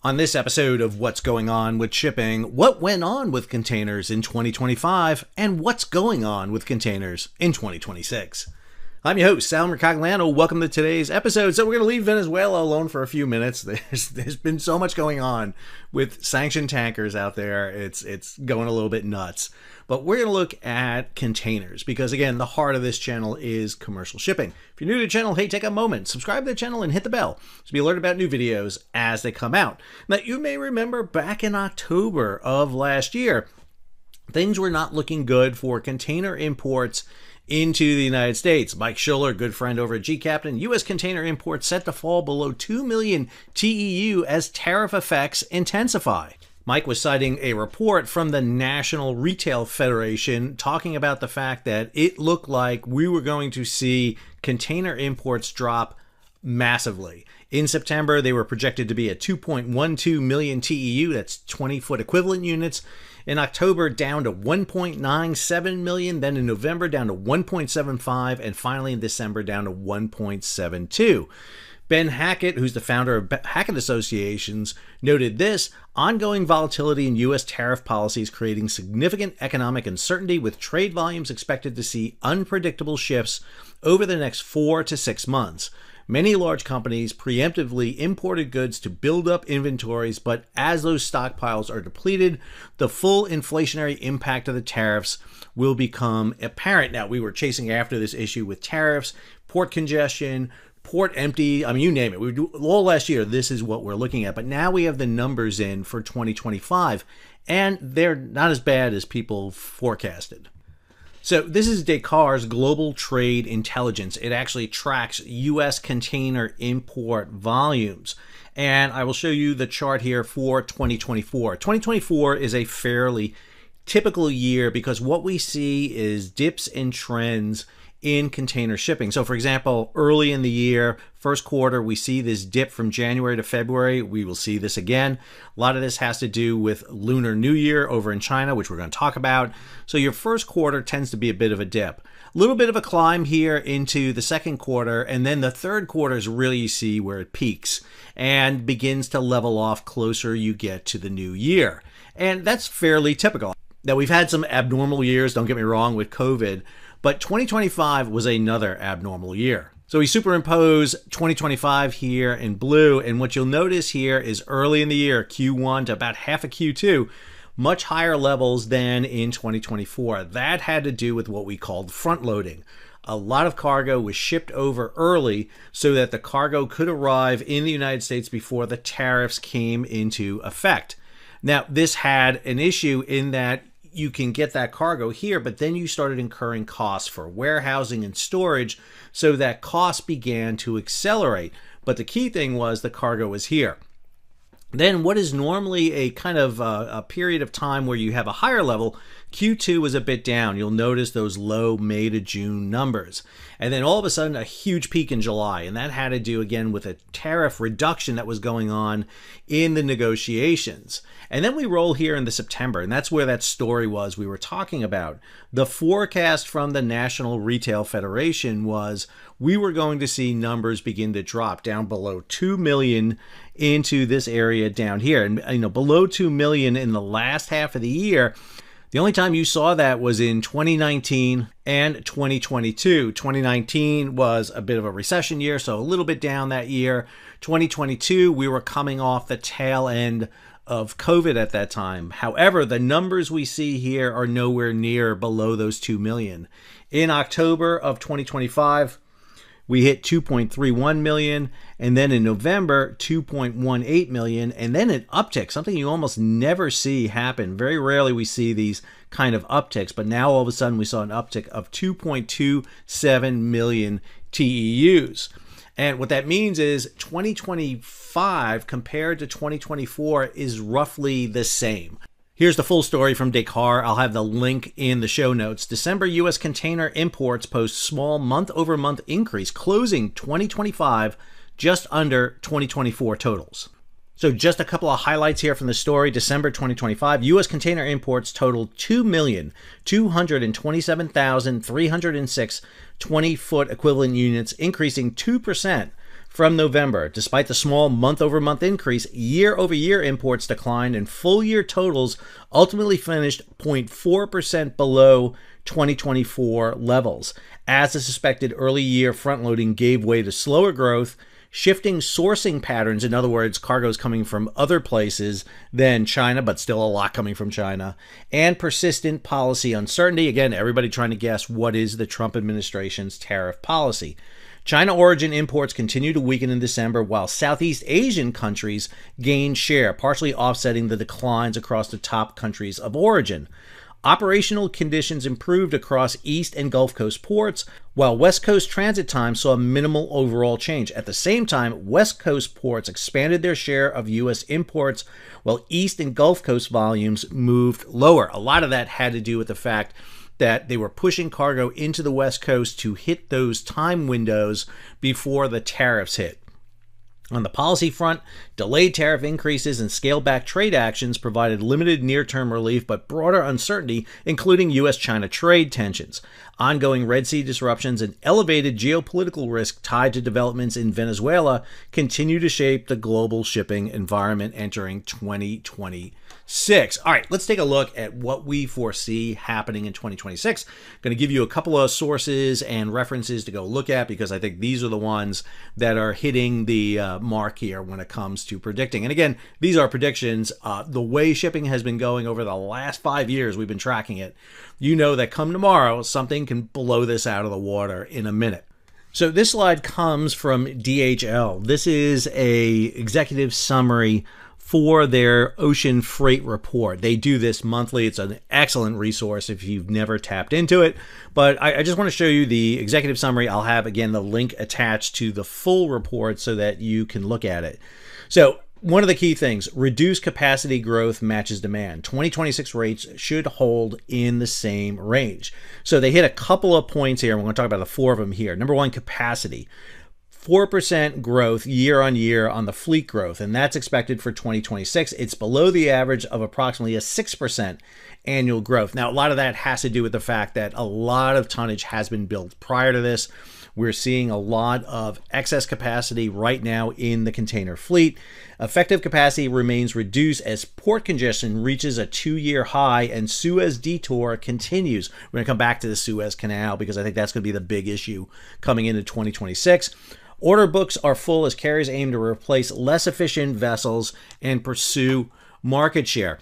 On this episode of What's Going On with Shipping, what went on with containers in 2025 and what's going on with containers in 2026. I'm your host, Sal Mercogliano. Welcome to today's episode. So we're going to leave Venezuela alone for a few minutes. There's been so much going on with sanctioned tankers out there. It's going a little bit nuts. But we're going to look at containers because, again, the heart of this channel is commercial shipping. If you're new to the channel, hey, take a moment, subscribe to the channel and hit the bell to be alerted about new videos as they come out. Now, you may remember back in October of last year, things were not looking good for container imports into the United States. Mike Schuller, good friend over at G-Captain, U.S. container imports set to fall below 2 million TEU as tariff effects intensify. Mike was citing a report from the National Retail Federation talking about the fact that it looked like we were going to see container imports drop massively. In September, they were projected to be at 2.12 million TEU, that's 20-foot equivalent units. In October, down to 1.97 million, then in November, down to 1.75, and finally in December, down to 1.72. Ben Hackett, who's the founder of Hackett Associations, noted this: ongoing volatility in U.S. tariff policies creating significant economic uncertainty, with trade volumes expected to see unpredictable shifts over the next 4 to 6 months. Many large companies preemptively imported goods to build up inventories, but as those stockpiles are depleted, the full inflationary impact of the tariffs will become apparent. Now, we were chasing after this issue with tariffs, port congestion, port empty, I mean, you name it. We do all last year. This is what we're looking at. But now we have the numbers in for 2025, and they're not as bad as people forecasted. So this is Descartes' Global Trade Intelligence. It actually tracks U.S. container import volumes. And I will show you the chart here for 2024. 2024 is a fairly typical year because what we see is dips and trends in container shipping. So for example, early in the year, first quarter, we see this dip from January to February. We will see this again. A lot of this has to do with Lunar New Year over in China, which we're going to talk about. So your first quarter tends to be a bit of a dip. A little bit of a climb here into the second quarter, and then the third quarter is really you see where it peaks and begins to level off closer you get to the new year. And that's fairly typical. Now, we've had some abnormal years, don't get me wrong, with COVID, but 2025 was another abnormal year. So we superimpose 2025 here in blue, and what you'll notice here is early in the year, Q1 to about half of Q2, much higher levels than in 2024. That had to do with what we called front loading. A lot of cargo was shipped over early so that the cargo could arrive in the United States before the tariffs came into effect. Now, this had an issue in that you can get that cargo here, but then you started incurring costs for warehousing and storage, so that cost began to accelerate. But the key thing was the cargo was here. Then what is normally a kind of a period of time where you have a higher level, Q2 was a bit down. You'll notice those low May to June numbers. And then all of a sudden a huge peak in July. And that had to do again with a tariff reduction that was going on in the negotiations. And then we roll here into September, and that's where that story was we were talking about. The forecast from the National Retail Federation was we were going to see numbers begin to drop down below 2 million into this area down here. And below 2 million in the last half of the year. The only time you saw that was in 2019 and 2022. 2019 was a bit of a recession year, so a little bit down that year. 2022, we were coming off the tail end of COVID at that time. However, the numbers we see here are nowhere near below those 2 million. In October of 2025, we hit 2.31 million, and then in November, 2.18 million, and then an uptick, something you almost never see happen. Very rarely we see these kind of upticks, but now all of a sudden we saw an uptick of 2.27 million TEUs. And what that means is 2025 compared to 2024 is roughly the same. Here's the full story from Descartes. I'll have the link in the show notes. December U.S. container imports post small month-over-month increase, closing 2025 just under 2024 totals. So just a couple of highlights here from the story. December 2025, U.S. container imports totaled 2,227,306 20-foot equivalent units, increasing 2% from November. Despite the small month-over-month increase, year-over-year imports declined and full-year totals ultimately finished 0.4% below 2024 levels, as the suspected early year front-loading gave way to slower growth, shifting sourcing patterns, in other words, cargoes coming from other places than China, but still a lot coming from China, and persistent policy uncertainty. Again, everybody trying to guess what is the Trump administration's tariff policy. China origin imports continue to weaken in December, while Southeast Asian countries gained share, partially offsetting the declines across the top countries of origin. Operational conditions improved across East and Gulf Coast ports, while West Coast transit times saw minimal overall change. At the same time, West Coast ports expanded their share of U.S. imports, while East and Gulf Coast volumes moved lower. A lot of that had to do with the fact that they were pushing cargo into the West Coast to hit those time windows before the tariffs hit. On the policy front, delayed tariff increases and scaled-back trade actions provided limited near-term relief but broader uncertainty, including U.S.-China trade tensions. Ongoing Red Sea disruptions and elevated geopolitical risk tied to developments in Venezuela continue to shape the global shipping environment entering 2026. All right, let's take a look at what we foresee happening in 2026. I'm going to give you a couple of sources and references to go look at because I think these are the ones that are hitting the mark here when it comes to predicting. And again, these are predictions. The way shipping has been going over the last 5 years, we've been tracking it. You know that come tomorrow, something can blow this out of the water in a minute. So this slide comes from DHL. This is a executive summary for their ocean freight report. They do this monthly. It's an excellent resource if you've never tapped into it. But I just want to show you the executive summary. I'll have, again, the link attached to the full report so that you can look at it. So one of the key things, reduced capacity growth matches demand. 2026 rates should hold in the same range. So they hit a couple of points here. We're going to talk about the four of them here. Number one, capacity. 4% growth year on year on the fleet growth, and that's expected for 2026. It's below the average of approximately a 6% annual growth. Now, a lot of that has to do with the fact that a lot of tonnage has been built prior to this. We're seeing a lot of excess capacity right now in the container fleet. Effective capacity remains reduced as port congestion reaches a 2-year high and Suez detour continues. We're going to come back to the Suez Canal because I think that's going to be the big issue coming into 2026. Order books are full as carriers aim to replace less efficient vessels and pursue market share.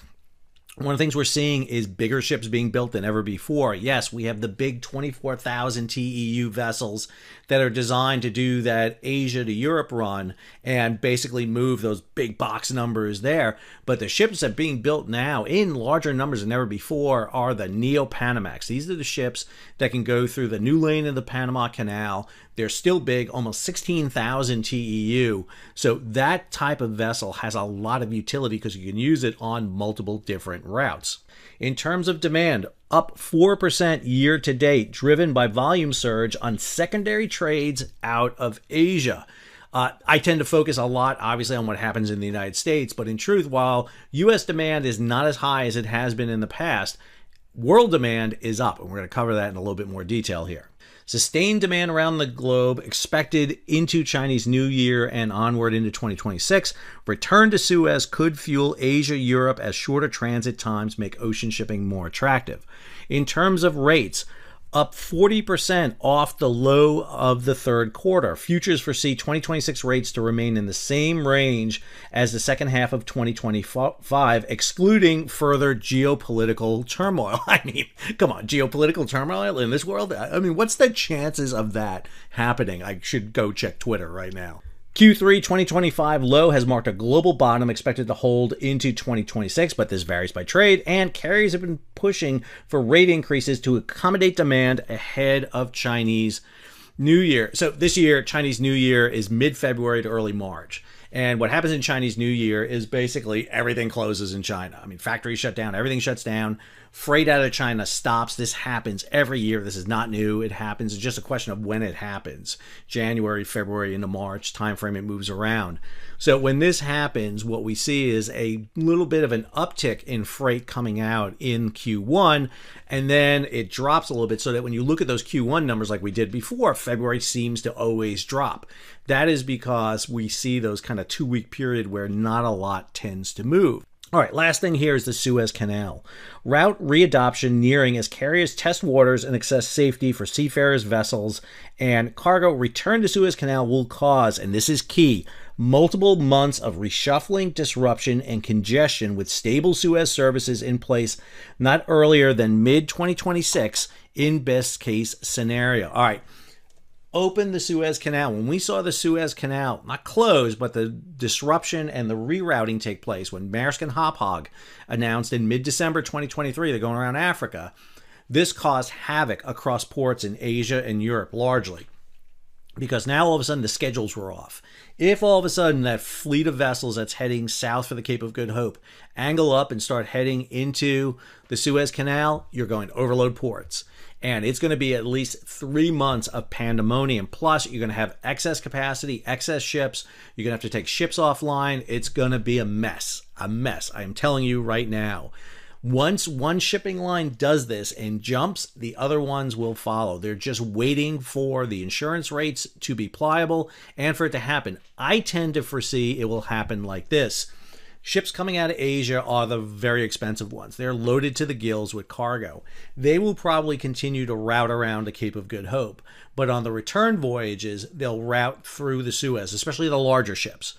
One of the things we're seeing is bigger ships being built than ever before. Yes, we have the big 24,000 TEU vessels that are designed to do that Asia to Europe run and basically move those big box numbers there. But the ships that are being built now in larger numbers than ever before are the Neo-Panamax. These are the ships that can go through the new lane of the Panama Canal. They're still big, almost 16,000 TEU. So that type of vessel has a lot of utility because you can use it on multiple different routes. In terms of demand, up 4% year to date, driven by volume surge on secondary trades out of Asia. I tend to focus a lot, obviously, on what happens in the United States, but in truth, while U.S. demand is not as high as it has been in the past, world demand is up, and we're going to cover that in a little bit more detail here. Sustained demand around the globe expected into Chinese New Year and onward into 2026. Return to Suez could fuel Asia-Europe as shorter transit times make ocean shipping more attractive. In terms of rates, up 40% off the low of the third quarter. Futures foresee 2026 rates to remain in the same range as the second half of 2025, excluding further geopolitical turmoil. I mean, come on, geopolitical turmoil in this world? I mean, what's the chances of that happening? I should go check Twitter right now. Q3 2025 low has marked a global bottom expected to hold into 2026, but this varies by trade, and carriers have been pushing for rate increases to accommodate demand ahead of Chinese New Year. So this year, Chinese New Year is mid-February to early March. And what happens in Chinese New Year is basically everything closes in China. I mean, factories shut down, everything shuts down Freight out of China stops. This happens every year. This is not new. It happens. It's just a question of when it happens. January, February, into March timeframe, it moves around. So when this happens, what we see is a little bit of an uptick in freight coming out in Q1, and then it drops a little bit so that when you look at those Q1 numbers like we did before, February seems to always drop. That is because we see those kind of 2-week period where not a lot tends to move. All right, last thing here is the Suez Canal. Route readoption nearing as carriers test waters and assess safety for seafarers, vessels, and cargo. Return to Suez Canal will cause, and this is key, multiple months of reshuffling, disruption, and congestion with stable Suez services in place not earlier than mid-2026 in best case scenario. All right. Open the Suez Canal. When we saw the Suez Canal, not closed, but the disruption and the rerouting take place, when Maersk and Hapag announced in mid-December 2023 they're going around Africa, this caused havoc across ports in Asia and Europe largely. Because now all of a sudden the schedules were off. If all of a sudden that fleet of vessels that's heading south for the Cape of Good Hope angle up and start heading into the Suez Canal, you're going to overload ports. And it's going to be at least 3 months of pandemonium. Plus, you're going to have excess capacity, excess ships. You're going to have to take ships offline. It's going to be a mess. A mess. I am telling you right now. Once one shipping line does this and jumps, the other ones will follow. They're just waiting for the insurance rates to be pliable and for it to happen. I tend to foresee it will happen like this. Ships coming out of Asia are the very expensive ones. They're loaded to the gills with cargo. They will probably continue to route around the Cape of Good Hope. But on the return voyages, they'll route through the Suez, especially the larger ships.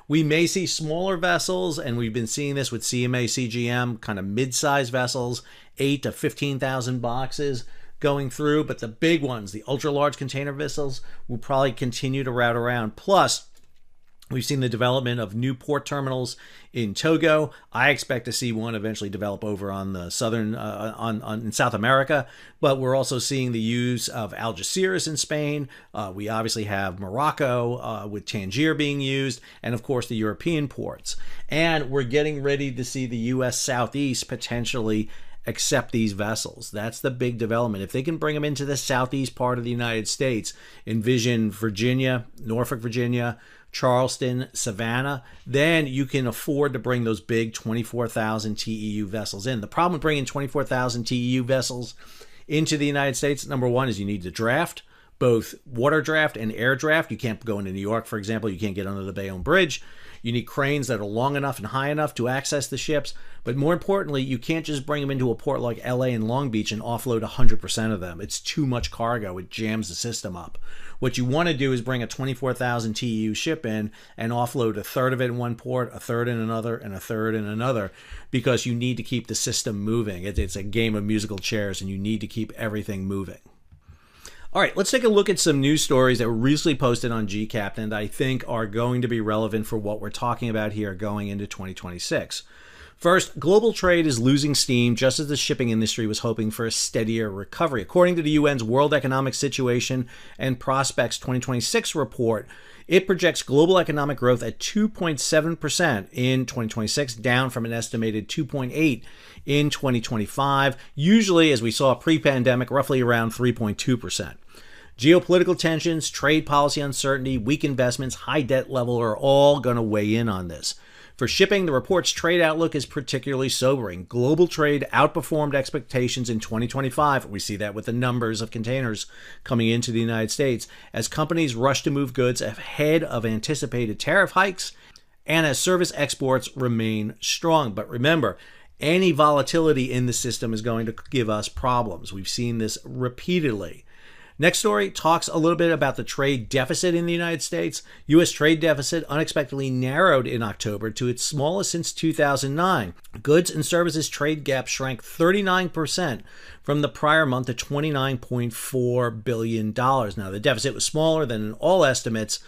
We may see smaller vessels, and we've been seeing this with CMA, CGM, kind of mid-sized vessels, 8 to 15,000 boxes going through. But the big ones, the ultra-large container vessels, will probably continue to route around. Plus, we've seen the development of new port terminals in Togo. I expect to see one eventually develop over on the southern, in South America. But we're also seeing the use of Algeciras in Spain. We obviously have Morocco with Tangier being used, and of course the European ports. And we're getting ready to see the U.S. Southeast potentially accept these vessels. That's the big development. If they can bring them into the southeast part of the United States, envision Virginia, Norfolk, Virginia, Charleston, Savannah, then you can afford to bring those big 24,000 TEU vessels in. The problem with bringing 24,000 TEU vessels into the United States, number one, is you need to draft, both water draft and air draft. You can't go into New York, for example. You can't get under the Bayonne Bridge. You need cranes that are long enough and high enough to access the ships. But more importantly, you can't just bring them into a port like LA and Long Beach and offload 100% of them. It's too much cargo. It jams the system up. What you want to do is bring a 24,000 TEU ship in and offload a third of it in one port, a third in another, and a third in another, because you need to keep the system moving. It's a game of musical chairs, and you need to keep everything moving. All right, let's take a look at some news stories that were recently posted on GCAP and I think are going to be relevant for what we're talking about here going into 2026. First, global trade is losing steam just as the shipping industry was hoping for a steadier recovery. According to the UN's World Economic Situation and Prospects 2026 report, it projects global economic growth at 2.7% in 2026, down from an estimated 2.8% in 2025, usually, as we saw pre-pandemic, roughly around 3.2%. Geopolitical tensions, trade policy uncertainty, weak investments, high debt level are all going to weigh in on this. For shipping, the report's trade outlook is particularly sobering. Global trade outperformed expectations in 2025. We see that with the numbers of containers coming into the United States as companies rush to move goods ahead of anticipated tariff hikes and as service exports remain strong. But remember, any volatility in the system is going to give us problems. We've seen this repeatedly. Next story talks a little bit about the trade deficit in the United States. U.S. trade deficit unexpectedly narrowed in October to its smallest since 2009. Goods and services trade gap shrank 39% from the prior month to $29.4 billion. Now, the deficit was smaller than in all estimates.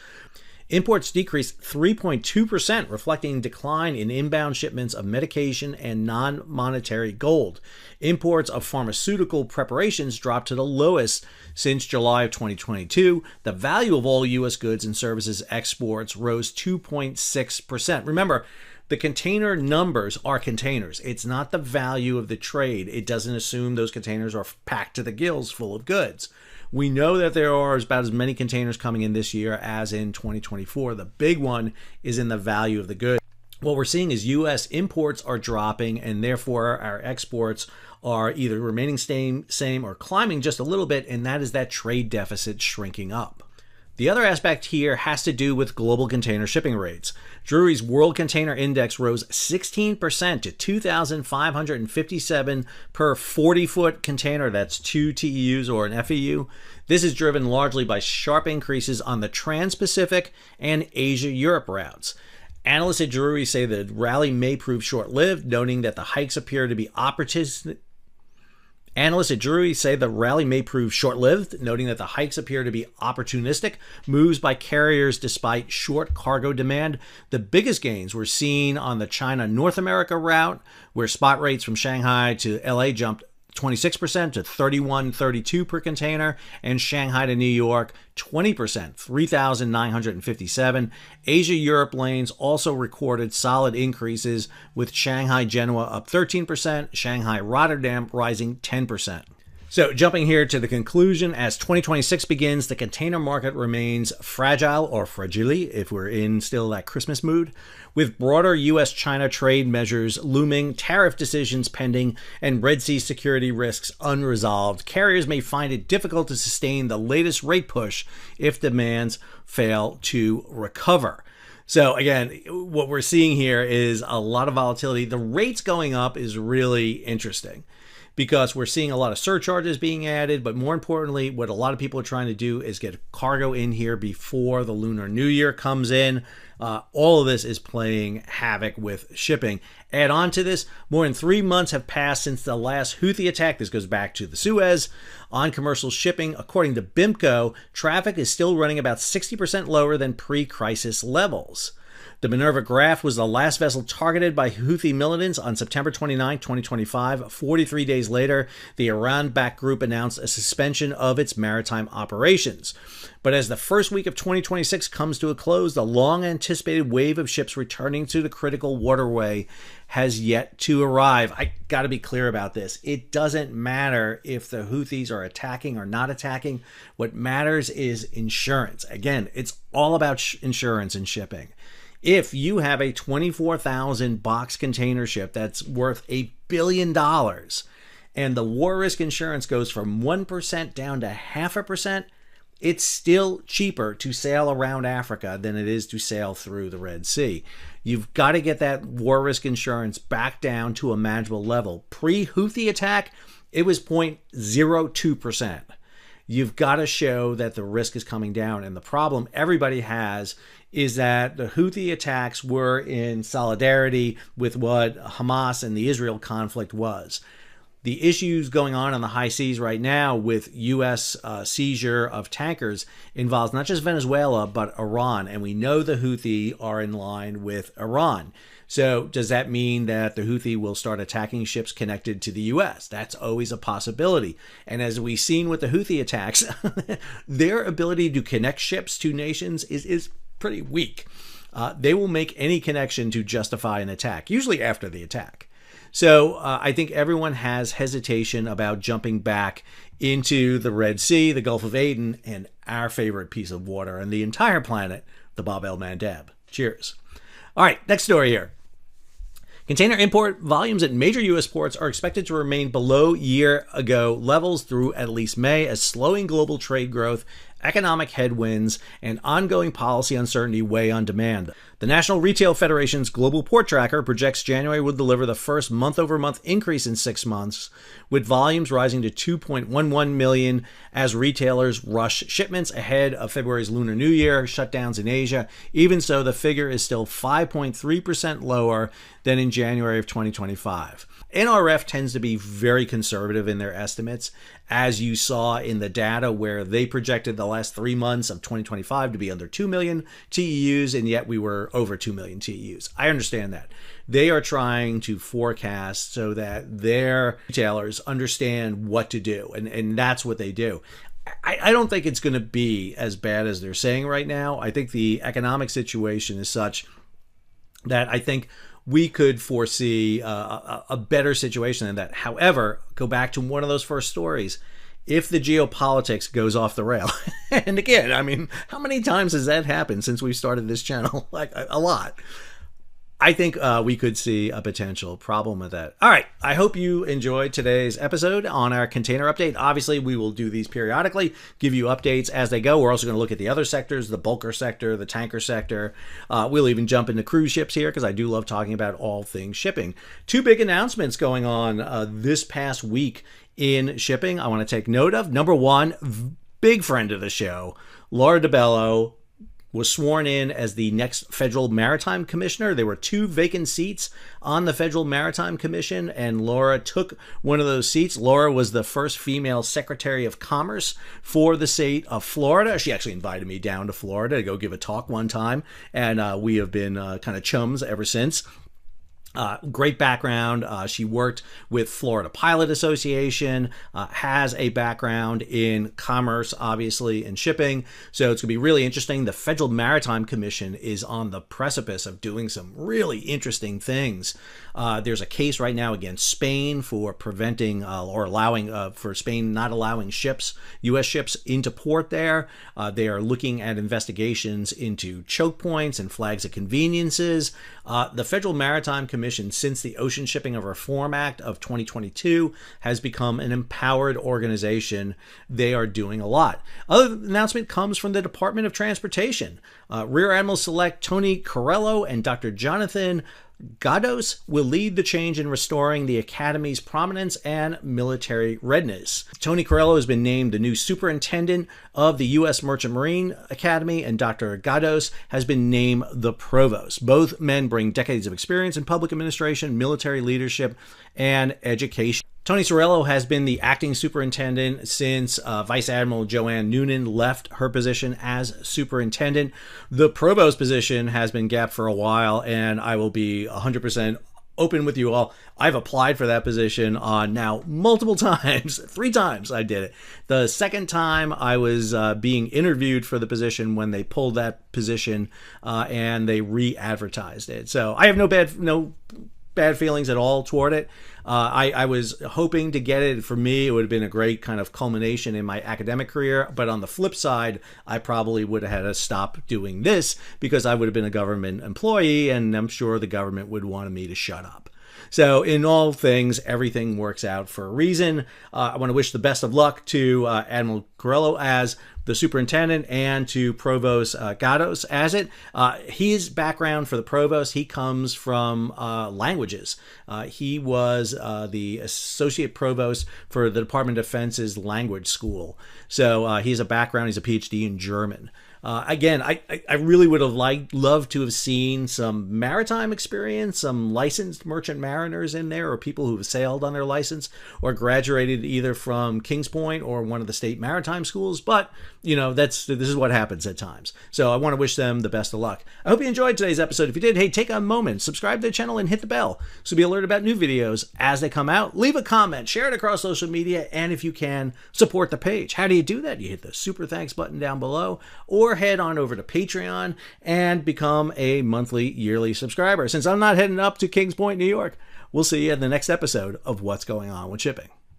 Imports decreased 3.2%, reflecting decline in inbound shipments of medication and non-monetary gold. Imports of pharmaceutical preparations dropped to the lowest since July of 2022. The value of all U.S. goods and services exports rose 2.6%. Remember, The container numbers are containers. It's not the value of the trade. It doesn't assume those containers are packed to the gills full of goods. We know that there are about as many containers coming in this year as in 2024. The big one is in the value of the goods. What we're seeing is U.S. imports are dropping, and therefore our exports are either remaining same or climbing just a little bit, and that is that trade deficit shrinking up. The other aspect here has to do with global container shipping rates. Drewry's World Container Index rose 16% to 2,557 per 40-foot container. That's 2 TEUs or an FEU. This is driven largely by sharp increases on the Trans-Pacific and Asia-Europe routes. Analysts at Drewry say the rally may prove short-lived, noting that the hikes appear to be opportunistic. Analysts at Drewry say the rally may prove short-lived, noting that the hikes appear to be opportunistic moves by carriers despite short cargo demand. The biggest gains were seen on the China-North America route, where spot rates from Shanghai to LA jumped 26% to $31.32 per container, and Shanghai to New York 20%, $3,957. Asia-Europe lanes also recorded solid increases, with Shanghai Genoa up 13%, Shanghai Rotterdam rising 10%. So jumping here to the conclusion, as 2026 begins, the container market remains fragile or fragile if we're in still that Christmas mood. With broader U.S.-China trade measures looming, tariff decisions pending, and Red Sea security risks unresolved, carriers may find it difficult to sustain the latest rate push if demands fail to recover. So again, what we're seeing here is a lot of volatility. The rates going up is really interesting, because we're seeing a lot of surcharges being added, but more importantly, what a lot of people are trying to do is get cargo in here before the Lunar New Year comes in. All of this is playing havoc with shipping. Add on to this, more than 3 months have passed since the last Houthi attack. This goes back to the Suez. On commercial shipping, according to BIMCO, traffic is still running about 60% lower than pre-crisis levels. The Minerva Graph was the last vessel targeted by Houthi militants on September 29, 2025. 43 days later, the Iran-backed group announced a suspension of its maritime operations. But as the first week of 2026 comes to a close, the long-anticipated wave of ships returning to the critical waterway has yet to arrive. I got to be clear about this. It doesn't matter if the Houthis are attacking or not attacking. What matters is insurance. Again, it's all about insurance and shipping. If you have a 24,000 box container ship that's worth $1 billion and the war risk insurance goes from 1% down to 0.5%, it's still cheaper to sail around Africa than it is to sail through the Red Sea. You've got to get that war risk insurance back down to a manageable level. Pre-Houthi attack, it was 0.02%. You've got to show that the risk is coming down. And the problem everybody has is that the Houthi attacks were in solidarity with what Hamas and the Israel conflict was. The issues going on the high seas right now with U.S. Seizure of tankers involves not just Venezuela, but Iran. And we know the Houthi are in line with Iran. So does that mean that the Houthi will start attacking ships connected to the U.S.? That's always a possibility. And as we've seen with the Houthi attacks, their ability to connect ships to nations is pretty weak. They will make any connection to justify an attack, usually after the attack. So I think everyone has hesitation about jumping back into the Red Sea, the Gulf of Aden, and our favorite piece of water on the entire planet, the Bab el-Mandeb. Cheers. All right, next story here. Container import volumes at major U.S. ports are expected to remain below year-ago levels through at least May, as slowing global trade growth, economic headwinds, and ongoing policy uncertainty weigh on demand. The National Retail Federation's Global Port Tracker projects January will deliver the first month-over-month increase in 6 months, with volumes rising to 2.11 million as retailers rush shipments ahead of February's Lunar New Year, shutdowns in Asia. Even so, the figure is still 5.3% lower than in January of 2025. NRF tends to be very conservative in their estimates, as you saw in the data where they projected the last 3 months of 2025 to be under 2 million TEUs, and yet we were over 2 million TEUs. I understand that. They are trying to forecast so that their retailers understand what to do, and that's what they do. I don't think it's going to be as bad as they're saying right now. I think the economic situation is such that I think we could foresee a better situation than that. However, go back to one of those first stories. If the geopolitics goes off the rail, and again, I mean, how many times has that happened since we started this channel? Like a lot. I think we could see a potential problem with that. All right. I hope you enjoyed today's episode on our container update. Obviously, we will do these periodically, give you updates as they go. We're also going to look at the other sectors, the bulker sector, the tanker sector. We'll even jump into cruise ships here because I do love talking about all things shipping. Two big announcements going on this past week in shipping I want to take note of. Number one, big friend of the show, Laura DiBello, was sworn in as the next Federal Maritime Commissioner. There were 2 vacant seats on the Federal Maritime Commission, and Laura took one of those seats. Laura was the first female Secretary of Commerce for the state of Florida. She actually invited me down to Florida to go give a talk one time, and we have been kind of chums ever since. Great background. She worked with Florida Pilot Association, has a background in commerce, obviously, and shipping. So it's going to be really interesting. The Federal Maritime Commission is on the precipice of doing some really interesting things. There's a case right now against Spain for preventing or allowing for Spain not allowing ships, U.S. ships, into port there. They are looking at investigations into choke points and flags of conveniences. The Federal Maritime Commission, since the Ocean Shipping and Reform Act of 2022, has become an empowered organization. They are doing a lot. Other announcement comes from the Department of Transportation. Rear Admiral Select Tony Corello and Dr. Jonathan Gados will lead the change in restoring the Academy's prominence and military readiness. Tony Corello has been named the new superintendent of the U.S. Merchant Marine Academy, and Dr. Gados has been named the provost. Both men bring decades of experience in public administration, military leadership, and education. Tony Corello has been the acting superintendent since Vice Admiral Joanne Noonan left her position as superintendent. The provost position has been gapped for a while, and I will be 100% open with you all. I've applied for that position on now multiple times. 3 times I did it. The second time I was being interviewed for the position when they pulled that position and they re-advertised it. So I have no bad feelings at all toward it. I was hoping to get it. For me, it would have been a great kind of culmination in my academic career. But on the flip side, I probably would have had to stop doing this because I would have been a government employee, and I'm sure the government would want me to shut up. So in all things, everything works out for a reason. I want to wish the best of luck to Admiral Corello as the superintendent and to Provost Gados as it. His background for the provost, he comes from languages. He was the associate provost for the Department of Defense's language school. So he has a background, he's a PhD in German. Again, I really would have loved to have seen some maritime experience, some licensed merchant mariners in there, or people who have sailed on their license or graduated either from Kings Point or one of the state maritime schools. But, you know, this is what happens at times. So I want to wish them the best of luck. I hope you enjoyed today's episode. If you did, hey, take a moment, subscribe to the channel and hit the bell so be alerted about new videos as they come out. Leave a comment, share it across social media, and if you can, support the page. How do you do that? You hit the super thanks button down below, or head on over to Patreon and become a monthly, yearly subscriber. Since I'm not heading up to Kings Point, New York, we'll see you in the next episode of What's Going On with Shipping.